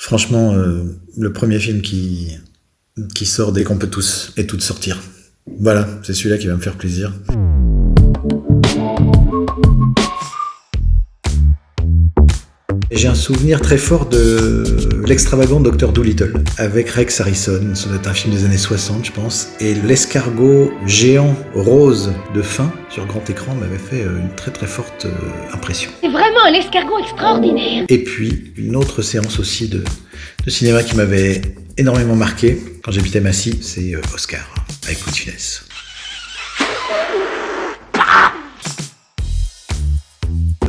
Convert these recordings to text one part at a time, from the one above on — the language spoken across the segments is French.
Franchement, le premier film qui sort dès qu'on peut tous et toutes sortir. Voilà, c'est celui-là qui va me faire plaisir. J'ai un souvenir très fort de l'extravagant Dr. Dolittle avec Rex Harrison. Ça doit être un film des années 60, je pense. Et l'escargot géant rose de fin sur grand écran m'avait fait une très très forte impression. C'est vraiment un escargot extraordinaire. Et puis, une autre séance aussi de cinéma qui m'avait énormément marqué quand j'habitais Massy, c'est Oscar, avec Louis de Funès.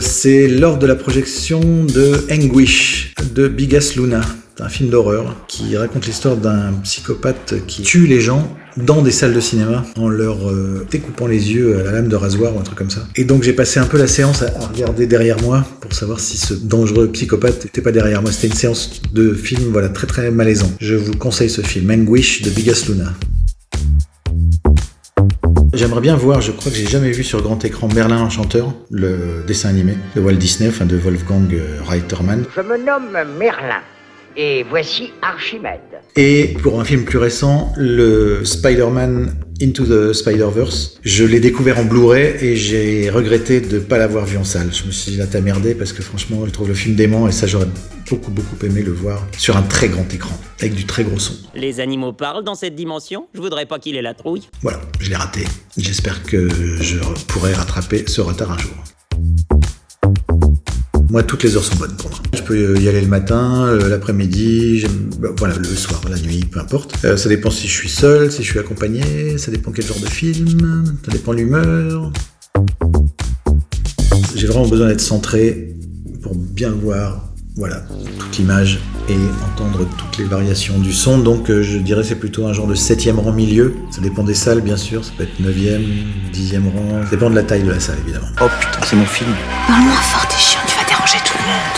C'est lors de la projection de Anguish de Bigas Luna, un film d'horreur qui raconte l'histoire d'un psychopathe qui tue les gens dans des salles de cinéma en leur découpant les yeux à la lame de rasoir ou un truc comme ça. Et donc j'ai passé un peu la séance à regarder derrière moi pour savoir si ce dangereux psychopathe n'était pas derrière moi. C'était une séance de film très très malaisant. Je vous conseille ce film, Anguish de Bigas Luna. J'aimerais bien voir, je crois que j'ai jamais vu sur grand écran Merlin l'Enchanteur, le dessin animé de Walt Disney, de Wolfgang Reitermann. Je me nomme Merlin, et voici Archimède. Et pour un film plus récent, le Spider-Man Into the Spider-Verse. Je l'ai découvert en Blu-ray et j'ai regretté de ne pas l'avoir vu en salle. Je me suis dit là t'as merdé parce que franchement je trouve le film dément et ça j'aurais beaucoup aimé le voir sur un très grand écran, avec du très gros son. Les animaux parlent dans cette dimension ? Je voudrais pas qu'il ait la trouille. Voilà, je l'ai raté. J'espère que je pourrai rattraper ce retard un jour. Moi, toutes les heures sont bonnes pour moi. Je peux y aller le matin, l'après-midi, le soir, la nuit, peu importe. Ça dépend si je suis seul, si je suis accompagné, ça dépend quel genre de film, ça dépend de l'humeur. J'ai vraiment besoin d'être centré pour bien voir toute l'image et entendre toutes les variations du son. Donc je dirais c'est plutôt un genre de 7e rang milieu. Ça dépend des salles bien sûr, ça peut être 9e, 10e rang. Ça dépend de la taille de la salle évidemment. Oh putain, c'est mon film. Parle-moi fort, t'es chiant, tu vas déranger tout le monde.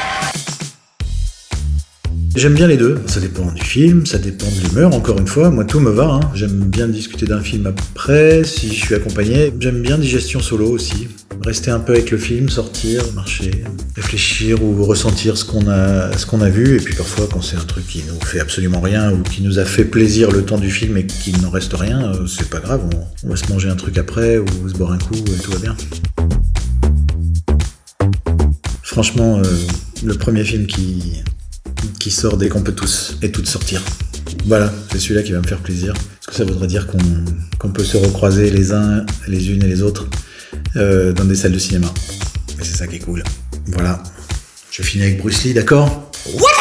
J'aime bien les deux, ça dépend du film, ça dépend de l'humeur, encore une fois, moi tout me va, J'aime bien discuter d'un film après, si je suis accompagné, j'aime bien digestion solo aussi, rester un peu avec le film, sortir, marcher, réfléchir ou ressentir ce qu'on a vu, et puis parfois quand c'est un truc qui nous fait absolument rien ou qui nous a fait plaisir le temps du film et qu'il n'en reste rien, c'est pas grave, on va se manger un truc après ou se boire un coup et tout va bien. Franchement, le premier film qui sort dès qu'on peut tous et toutes sortir. Voilà, c'est celui-là qui va me faire plaisir. Parce que ça voudrait dire qu'on peut se recroiser les uns, les unes et les autres dans des salles de cinéma. Et c'est ça qui est cool. Voilà. Je finis avec Bruce Lee, d'accord ? What ?